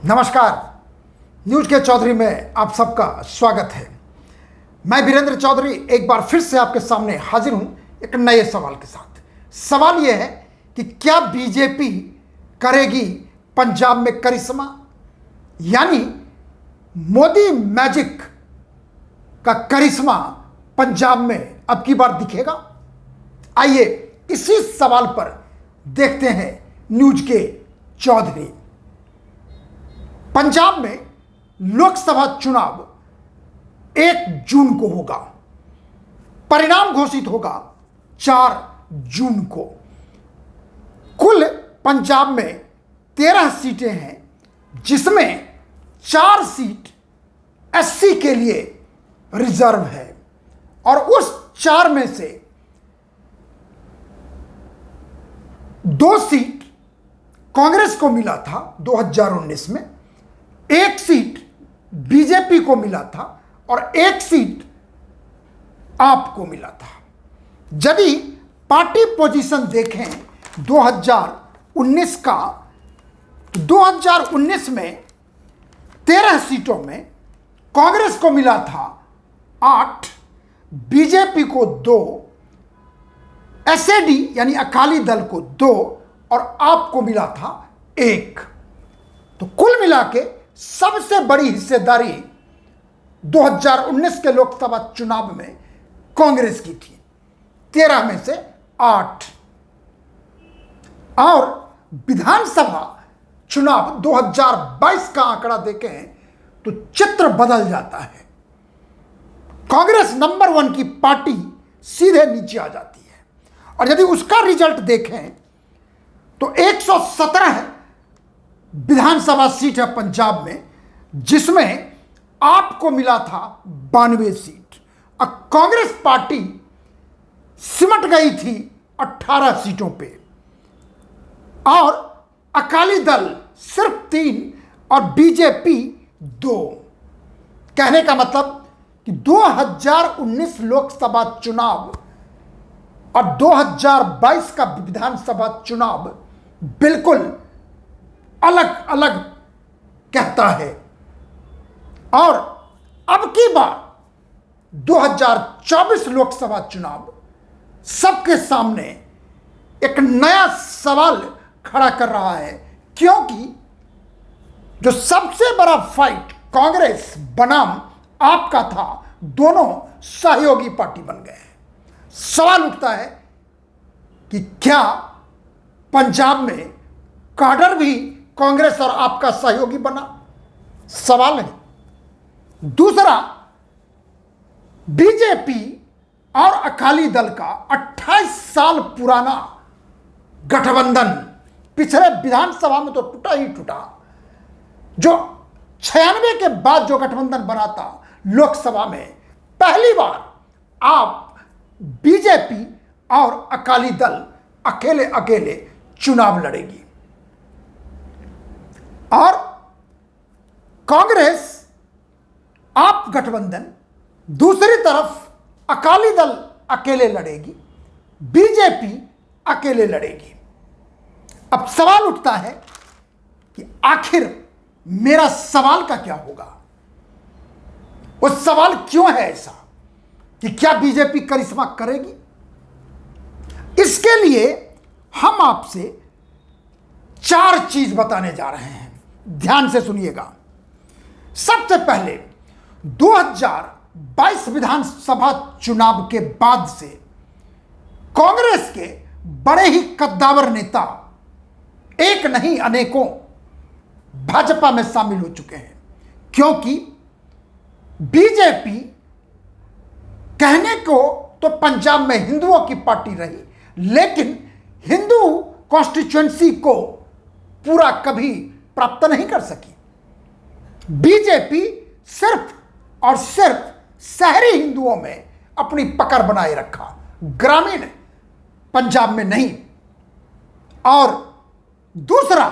नमस्कार। न्यूज के चौधरी में आप सबका स्वागत है। मैं वीरेंद्र चौधरी एक बार फिर से आपके सामने हाजिर हूं एक नए सवाल के साथ। सवाल यह है कि क्या बीजेपी करेगी पंजाब में करिश्मा, यानी मोदी मैजिक का करिश्मा पंजाब में अब की बार दिखेगा? आइए इसी सवाल पर देखते हैं न्यूज के चौधरी। पंजाब में लोकसभा चुनाव 1 जून को होगा। परिणाम घोषित होगा 4 जून को। कुल पंजाब में 13 सीटें हैं, जिसमें 4 सीट एससी के लिए रिजर्व है और उस 4 में से 2 सीट कांग्रेस को मिला था 2019 में, 1 सीट बीजेपी को मिला था और 1 सीट आप को मिला था। यदि पार्टी पोजीशन देखें 2019 का, तो 2019 में 13 सीटों में कांग्रेस को मिला था 8, बीजेपी को 2, एसएडी यानी अकाली दल को 2 और आप को मिला था 1। तो कुल मिला के सबसे बड़ी हिस्सेदारी 2019 के लोकसभा चुनाव में कांग्रेस की थी, 13 में से 8। और विधानसभा चुनाव 2022 का आंकड़ा देखें तो चित्र बदल जाता है। कांग्रेस नंबर 1 की पार्टी सीधे नीचे आ जाती है और यदि उसका रिजल्ट देखें तो 117 विधानसभा सीट है पंजाब में, जिसमें आपको मिला था 92 सीट। अब कांग्रेस पार्टी सिमट गई थी 18 सीटों पे और अकाली दल सिर्फ 3 और बीजेपी 2। कहने का मतलब कि 2019 लोकसभा चुनाव और 2022 का विधानसभा चुनाव बिल्कुल अलग अलग कहता है। और अब की बार 2024 लोकसभा चुनाव सबके सामने एक नया सवाल खड़ा कर रहा है, क्योंकि जो सबसे बड़ा फाइट कांग्रेस बनाम आपका था, दोनों सहयोगी पार्टी बन गए हैं। सवाल उठता है कि क्या पंजाब में काडर भी कांग्रेस और आपका सहयोगी बना? सवाल है। दूसरा, बीजेपी और अकाली दल का 28 साल पुराना गठबंधन पिछले विधानसभा में तो टूटा ही टूटा। जो 96 के बाद जो गठबंधन बना था लोकसभा में, पहली बार आप बीजेपी और अकाली दल अकेले अकेले चुनाव लड़ेगी और कांग्रेस आप गठबंधन, दूसरी तरफ अकाली दल अकेले लड़ेगी, बीजेपी अकेले लड़ेगी। अब सवाल उठता है कि आखिर मेरा सवाल का क्या होगा? वो सवाल क्यों है ऐसा कि क्या बीजेपी करिश्मा करेगी? इसके लिए हम आपसे 4 चीज बताने जा रहे हैं, ध्यान से सुनिएगा। सबसे पहले 2022 विधानसभा चुनाव के बाद से कांग्रेस के बड़े ही कद्दावर नेता, एक नहीं अनेकों, भाजपा में शामिल हो चुके हैं, क्योंकि बीजेपी कहने को तो पंजाब में हिंदुओं की पार्टी रही, लेकिन हिंदू कॉन्स्टिट्यूएंसी को पूरा कभी प्राप्त नहीं कर सकी। बीजेपी सिर्फ और सिर्फ शहरी हिंदुओं में अपनी पकड़ बनाए रखा, ग्रामीण पंजाब में नहीं। और दूसरा,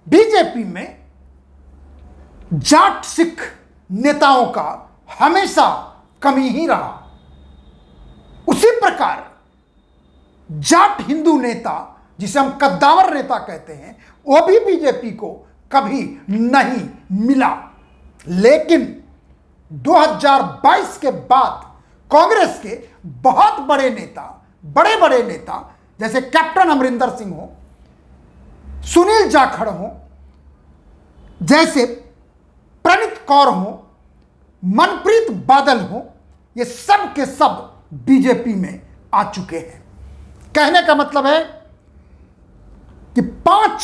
बीजेपी में जाट सिख नेताओं का हमेशा कमी ही रहा। उसी प्रकार जाट हिंदू नेता, जिसे हम कद्दावर नेता कहते हैं, वो भी बीजेपी को कभी नहीं मिला। लेकिन 2022 के बाद कांग्रेस के बहुत बड़े नेता जैसे कैप्टन अमरिंदर सिंह हो, सुनील जाखड़ हो, जैसे प्रणीत कौर हो, मनप्रीत बादल हो, ये सब के सब बीजेपी में आ चुके हैं। कहने का मतलब है कि 5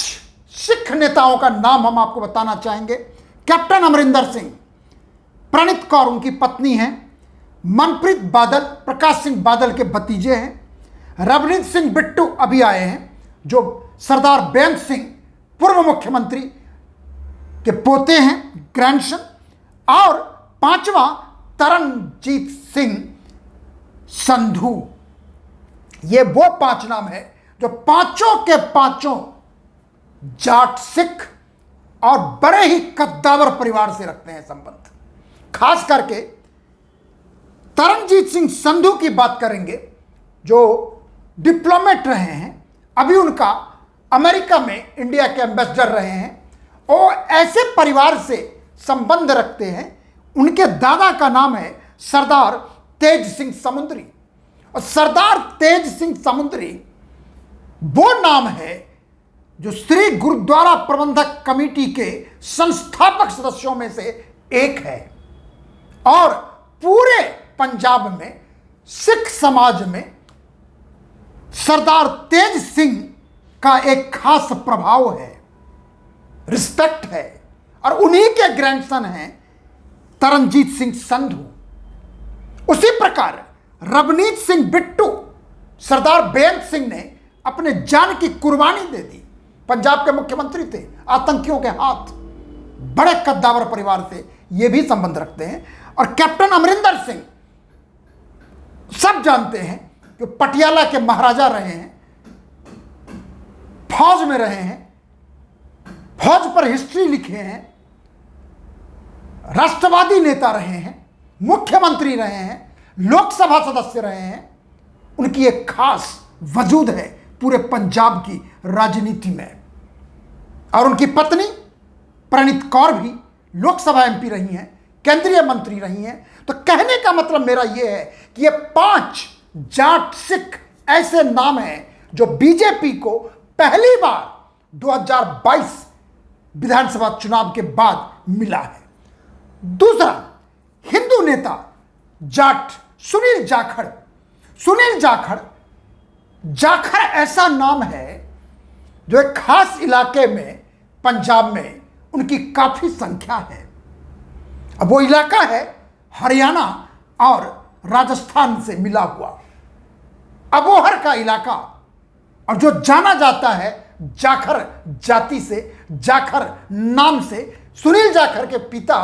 सिख नेताओं का नाम हम आपको बताना चाहेंगे। कैप्टन अमरिंदर सिंह, प्रणीत कौर उनकी पत्नी हैं, मनप्रीत बादल प्रकाश सिंह बादल के भतीजे हैं, रवनीत सिंह बिट्टू अभी आए हैं जो सरदार बेअंत सिंह पूर्व मुख्यमंत्री के पोते हैं, ग्रैंडसन, और 5वां तरनजीत सिंह संधू। ये वो 5 नाम है जो पांचों के पांचों जाट सिख और बड़े ही कद्दावर परिवार से रखते हैं संबंध। खास करके तरनजीत सिंह संधू की बात करेंगे जो डिप्लोमेट रहे हैं, अभी उनका अमेरिका में इंडिया के एम्बेसडर रहे हैं। वो ऐसे परिवार से संबंध रखते हैं, उनके दादा का नाम है सरदार तेज सिंह समुद्री, और सरदार तेज सिंह समुद्री वो नाम है जो श्री गुरुद्वारा प्रबंधक कमेटी के संस्थापक सदस्यों में से एक है, और पूरे पंजाब में सिख समाज में सरदार तेज सिंह का एक खास प्रभाव है, रिस्पेक्ट है, और उन्हीं के ग्रैंडसन हैं तरनजीत सिंह संधू। उसी प्रकार रवनीत सिंह बिट्टू, सरदार बेअंत सिंह ने अपने जान की कुर्बानी दे दी, पंजाब के मुख्यमंत्री थे, आतंकियों के हाथ, बड़े कद्दावर परिवार से ये भी संबंध रखते हैं। और कैप्टन अमरिंदर सिंह सब जानते हैं कि पटियाला के महाराजा रहे हैं, फौज में रहे हैं, फौज पर हिस्ट्री लिखे हैं, राष्ट्रवादी नेता रहे हैं, मुख्यमंत्री रहे हैं, लोकसभा सदस्य रहे हैं। उनकी एक खास वजूद है पूरे पंजाब की राजनीति में। और उनकी पत्नी प्रणीत कौर भी लोकसभा एमपी रही हैं, केंद्रीय मंत्री रही हैं। तो कहने का मतलब मेरा यह है कि ये 5 जाट सिख ऐसे नाम हैं जो बीजेपी को पहली बार 2022 विधानसभा चुनाव के बाद मिला है। दूसरा, हिंदू नेता जाट सुनील जाखड़। सुनील जाखड़, जाखड़ ऐसा नाम है जो एक खास इलाके में पंजाब में उनकी काफी संख्या है। अब वो इलाका है हरियाणा और राजस्थान से मिला हुआ अबोहर का इलाका, और जो जाना जाता है जाखड़ जाति से, जाखड़ नाम से। सुनील जाखड़ के पिता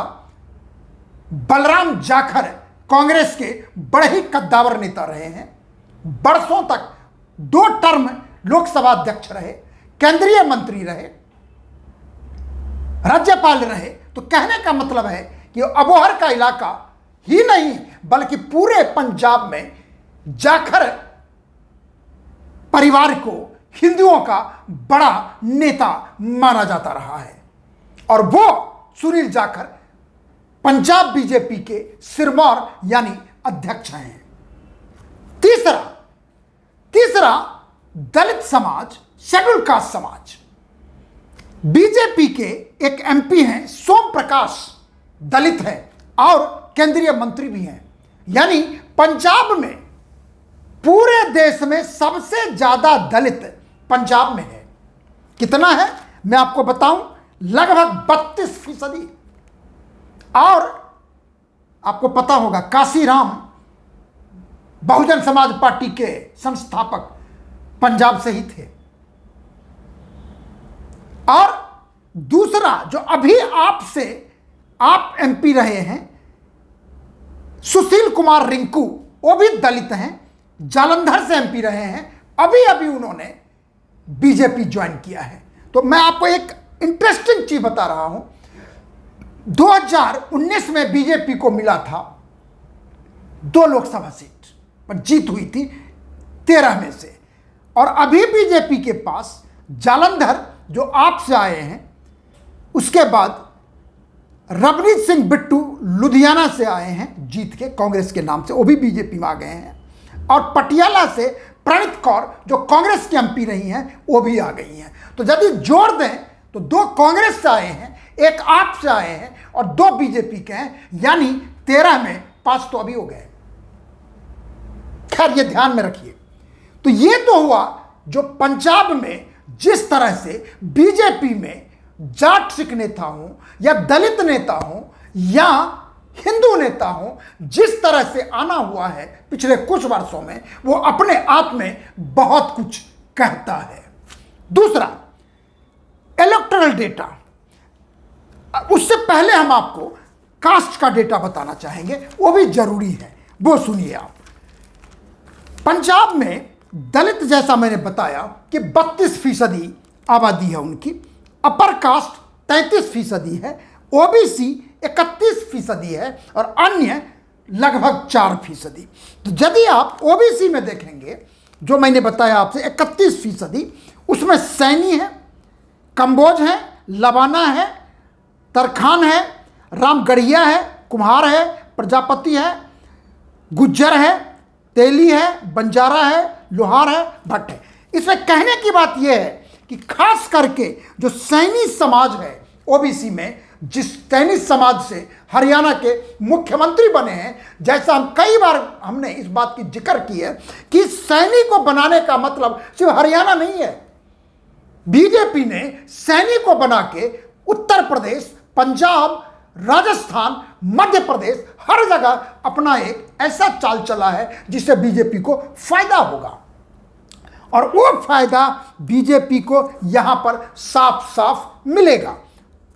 बलराम जाखड़ कांग्रेस के बड़े ही कद्दावर नेता रहे हैं, बरसों तक 2 टर्म लोकसभा अध्यक्ष रहे, केंद्रीय मंत्री रहे, राज्यपाल रहे। तो कहने का मतलब है कि अबोहर का इलाका ही नहीं बल्कि पूरे पंजाब में जाखड़ परिवार को हिंदुओं का बड़ा नेता माना जाता रहा है, और वो सुनील जाखड़ पंजाब बीजेपी के सिरमौर यानी अध्यक्ष हैं। तीसरा दलित समाज, शेड्यूल कास्ट समाज। बीजेपी के एक एमपी हैं सोम प्रकाश, दलित हैं और केंद्रीय मंत्री भी हैं। यानी पंजाब में, पूरे देश में सबसे ज्यादा दलित पंजाब में है। कितना है मैं आपको बताऊं, लगभग 32%। और आपको पता होगा काशीराम बहुजन समाज पार्टी के संस्थापक पंजाब से ही थे। और दूसरा जो अभी आप एमपी रहे हैं सुशील कुमार रिंकू, वो भी दलित हैं, जालंधर से एमपी रहे हैं, अभी उन्होंने बीजेपी ज्वाइन किया है। तो मैं आपको एक इंटरेस्टिंग चीज बता रहा हूं, 2019 में बीजेपी को मिला था 2 लोकसभा सीट पर जीत हुई थी 13 में से, और अभी बीजेपी के पास जालंधर जो आप से आए हैं उसके बाद रवनीत सिंह बिट्टू लुधियाना से आए हैं जीत के कांग्रेस के नाम से, वो भी बीजेपी में आ गए हैं। और पटियाला से प्रणीत कौर जो कांग्रेस की एमपी रही हैं वो भी आ गई हैं। तो यदि जोड़ दें तो 2 कांग्रेस से आए हैं, 1 आप से आए हैं और 2 बीजेपी के हैं, यानी 13 में 5 तो अभी हो गए। खैर ये ध्यान में रखिए। तो ये तो हुआ जो पंजाब में जिस तरह से बीजेपी में जाट सिख नेता हो या दलित नेता हो या हिंदू नेता हो, जिस तरह से आना हुआ है पिछले कुछ वर्षों में, वो अपने आप में बहुत कुछ कहता है। दूसरा, इलेक्टोरल डेटा। उससे पहले हम आपको कास्ट का डेटा बताना चाहेंगे, वो भी जरूरी है, वो सुनिए आप। पंजाब में दलित, जैसा मैंने बताया कि 32% आबादी है उनकी, अपर कास्ट 33% है, ओबीसी 31% है और अन्य लगभग 4%। तो यदि आप ओबीसी में देखेंगे, जो मैंने बताया आपसे 31%, उसमें सैनी है, कंबोज है, लबाना है, तरखान है, रामगढ़िया है, कुम्हार है, प्रजापति है, गुज्जर है, तेली है, बंजारा है, लोहार है, भट्ट है। इसमें कहने की बात यह है कि खास करके जो सैनी समाज है ओबीसी में, जिस सैनी समाज से हरियाणा के मुख्यमंत्री बने हैं, जैसा हम कई बार हमने इस बात की जिक्र की है कि सैनी को बनाने का मतलब सिर्फ हरियाणा नहीं है। बीजेपी ने सैनी को बना के उत्तर प्रदेश, पंजाब, राजस्थान, मध्य प्रदेश, हर जगह अपना एक ऐसा चाल चला है जिससे बीजेपी को फायदा होगा, और वो फायदा बीजेपी को यहां पर साफ साफ मिलेगा।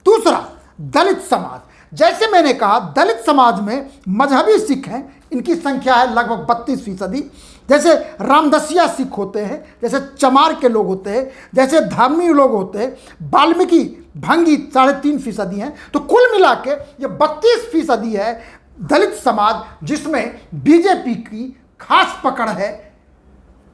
दूसरा, दलित समाज। जैसे मैंने कहा, दलित समाज में मजहबी सिख हैं, इनकी संख्या है लगभग 32%। जैसे रामदसिया सिख होते हैं, जैसे चमार के लोग होते हैं, जैसे धामी लोग होते हैं, वाल्मीकि भंगी 3.5% हैं। तो कुल मिला के ये 32% है दलित समाज, जिसमें बीजेपी की खास पकड़ है,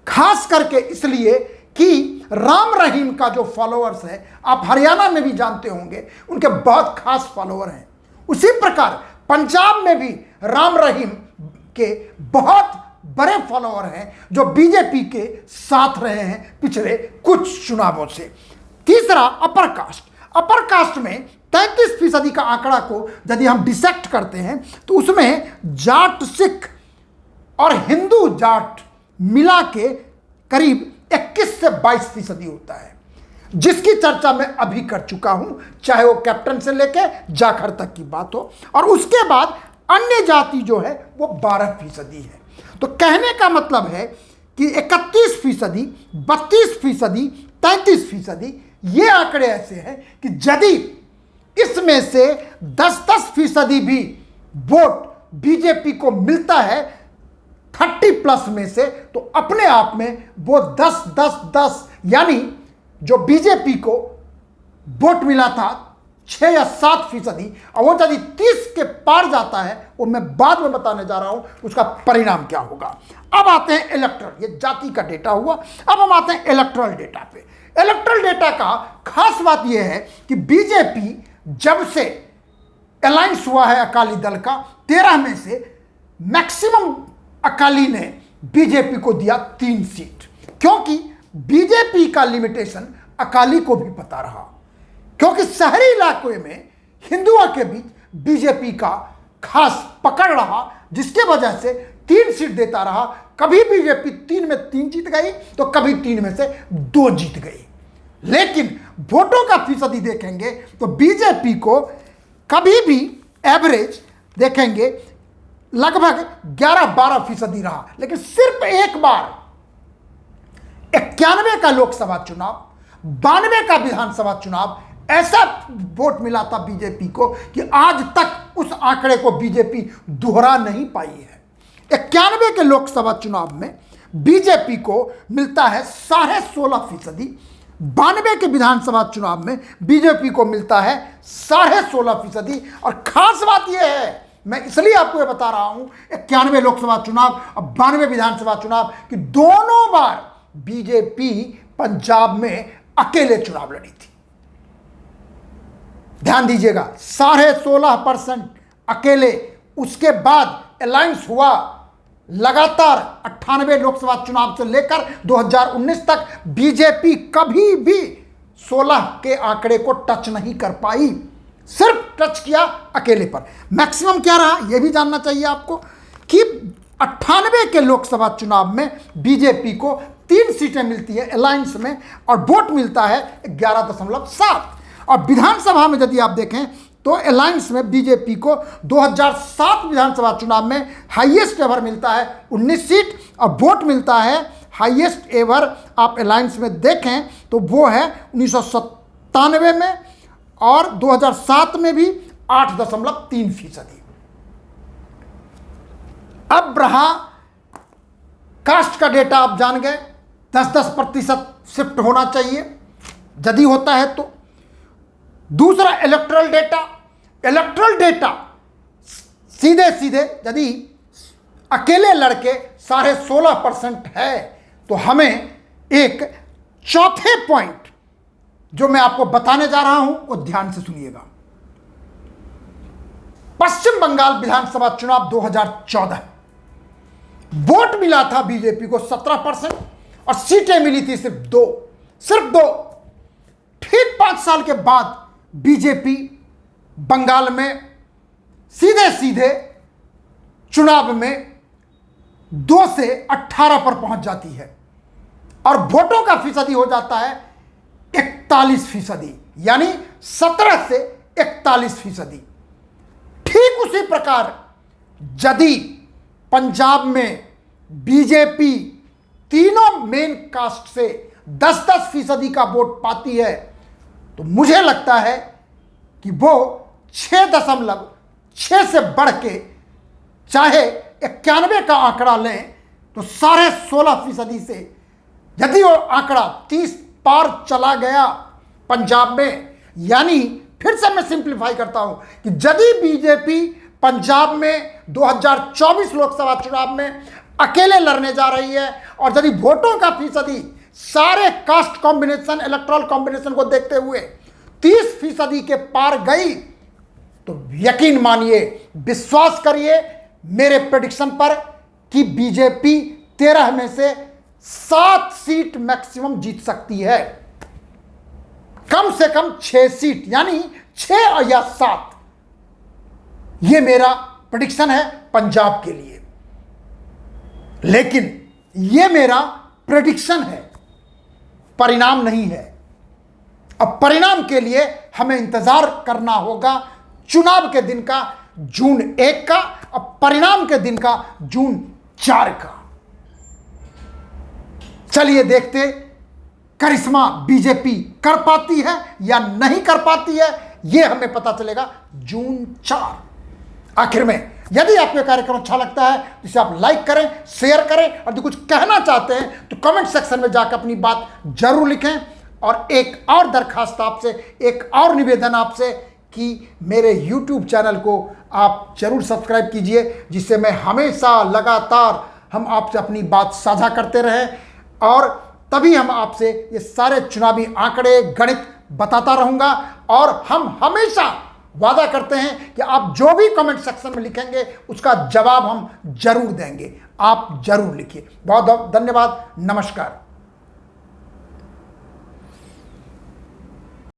खास करके इसलिए कि राम रहीम का जो फॉलोअर्स है, आप हरियाणा में भी जानते होंगे, उनके बहुत खास फॉलोअर हैं। उसी प्रकार पंजाब में भी राम रहीम के बहुत बड़े फॉलोअर हैं जो बीजेपी के साथ रहे हैं पिछले कुछ चुनावों से। तीसरा, अपर कास्ट। अपर कास्ट में 33% का आंकड़ा को यदि हम डिसेक्ट करते हैं तो उसमें जाट सिख और हिंदू जाट मिला के करीब 21 से 22% होता है, जिसकी चर्चा मैं अभी कर चुका हूं, चाहे वो कैप्टन से लेके जाखड़ तक की बात हो। और उसके बाद अन्य जाति जो है वो 12% है। तो कहने का मतलब है कि 31%, 32%, 33%, ये आंकड़े ऐसे हैं कि यदि इसमें से 10% भी वोट बीजेपी को मिलता है 30+ में से, तो अपने आप में वो 10-10-10, यानी जो बीजेपी को वोट मिला था 6 या 7%, और वो यदि 30 के पार जाता है, वो मैं बाद में बताने जा रहा हूं उसका परिणाम क्या होगा। अब आते हैं इलेक्टोरल, ये जाति का डेटा हुआ। अब हम आते हैं इलेक्टोरल डेटा पे। इलेक्टोरल डेटा का खास बात यह है कि बीजेपी जब से अलायंस हुआ है अकाली दल का, 13 में से मैक्सिमम अकाली ने बीजेपी को दिया 3 सीट, क्योंकि बीजेपी का लिमिटेशन अकाली को भी पता रहा, क्योंकि शहरी इलाके में हिंदुओं के बीच बीजेपी का खास पकड़ रहा, जिसके वजह से 3 सीट देता रहा। कभी बीजेपी 3 में 3 जीत गई तो कभी 3 में से 2 जीत गई, लेकिन वोटों का फीसदी देखेंगे तो बीजेपी को कभी भी एवरेज देखेंगे लगभग 11-12% रहा। लेकिन सिर्फ एक बार 91 का लोकसभा चुनाव, 92 का विधानसभा चुनाव, ऐसा वोट मिला था बीजेपी को कि आज तक उस आंकड़े को बीजेपी दोहरा नहीं पाई है। 91 के लोकसभा चुनाव में बीजेपी को मिलता है 16.5%, 92 के विधानसभा चुनाव में बीजेपी को मिलता है 16.5%। और खास बात यह है, मैं इसलिए आपको ये बता रहा हूं, 91 लोकसभा चुनाव और 92 विधानसभा चुनाव कि दोनों बार बीजेपी पंजाब में अकेले चुनाव लड़ी थी। ध्यान दीजिएगा, 16.5% अकेले। उसके बाद अलायंस हुआ लगातार 98 लोकसभा चुनाव से लेकर 2019 तक बीजेपी कभी भी 16 के आंकड़े को टच नहीं कर पाई, सिर्फ टच किया अकेले पर। मैक्सिमम क्या रहा यह भी जानना चाहिए आपको कि 98 के लोकसभा चुनाव में बीजेपी को 3 सीटें मिलती है अलायंस में और वोट मिलता है 11.7। और विधानसभा में यदि आप देखें तो अलायंस में बीजेपी को 2007 विधानसभा चुनाव में हाईएस्ट एवर मिलता है 19 सीट और वोट मिलता है हाईएस्ट एवर आप अलायंस में देखें तो वो है 1997 में और 2007 में भी 8.3%। अब रहा कास्ट का डेटा, आप जान गए 10% शिफ्ट होना चाहिए यदि होता है तो। दूसरा इलेक्टोरल डेटा। इलेक्टोरल डेटा सीधे सीधे यदि अकेले लड़के 16.5% है तो हमें एक चौथे पॉइंट जो मैं आपको बताने जा रहा हूं वो ध्यान से सुनिएगा। पश्चिम बंगाल विधानसभा चुनाव 2014, वोट मिला था बीजेपी को 17% और सीटें मिली थी सिर्फ दो। ठीक 5 साल के बाद बीजेपी बंगाल में सीधे सीधे चुनाव में 2 से 18 पर पहुंच जाती है और वोटों का फीसदी हो जाता है 41%, यानी 17 से 41%। ठीक उसी प्रकार यदि पंजाब में बीजेपी तीनों मेन कास्ट से 10% का वोट पाती है तो मुझे लगता है कि वो 6.6 से बढ़ के चाहे 91 का आंकड़ा लें तो 16.5% से यदि वो आंकड़ा 30 पार चला गया पंजाब में, यानी फिर से मैं सिंप्लीफाई करता हूं कि यदि बीजेपी पंजाब में 2024 लोकसभा चुनाव में अकेले लड़ने जा रही है और यदि वोटों का फीसदी सारे कास्ट कॉम्बिनेशन इलेक्टोरल कॉम्बिनेशन को देखते हुए 30% के पार गई तो यकीन मानिए, विश्वास करिए मेरे प्रेडिक्शन पर कि बीजेपी 13 में से 7 सीट मैक्सिमम जीत सकती है। कम से कम 6 सीट, यानी 6 या 7, यह मेरा प्रेडिक्शन है पंजाब के लिए। लेकिन यह मेरा प्रेडिक्शन है, परिणाम नहीं है। अब परिणाम के लिए हमें इंतजार करना होगा चुनाव के दिन का, जून 1 का, और परिणाम के दिन का जून 4 का। चलिए देखते करिश्मा बीजेपी कर पाती है या नहीं कर पाती है, यह हमें पता चलेगा जून 4। आखिर में यदि आपको कार्यक्रम अच्छा लगता है तो इसे आप लाइक करें, शेयर करें और यदि कुछ कहना चाहते हैं तो कमेंट सेक्शन में जाकर अपनी बात जरूर लिखें। और एक और दरखास्त आपसे, एक और निवेदन आपसे कि मेरे YouTube चैनल को आप जरूर सब्सक्राइब कीजिए, जिससे मैं हमेशा लगातार हम आपसे अपनी बात साझा करते रहें और तभी हम आपसे ये सारे चुनावी आंकड़े गणित बताता रहूँगा। और हम हमेशा वादा करते हैं कि आप जो भी कमेंट सेक्शन में लिखेंगे उसका जवाब हम जरूर देंगे। आप जरूर लिखिए। बहुत बहुत धन्यवाद। नमस्कार।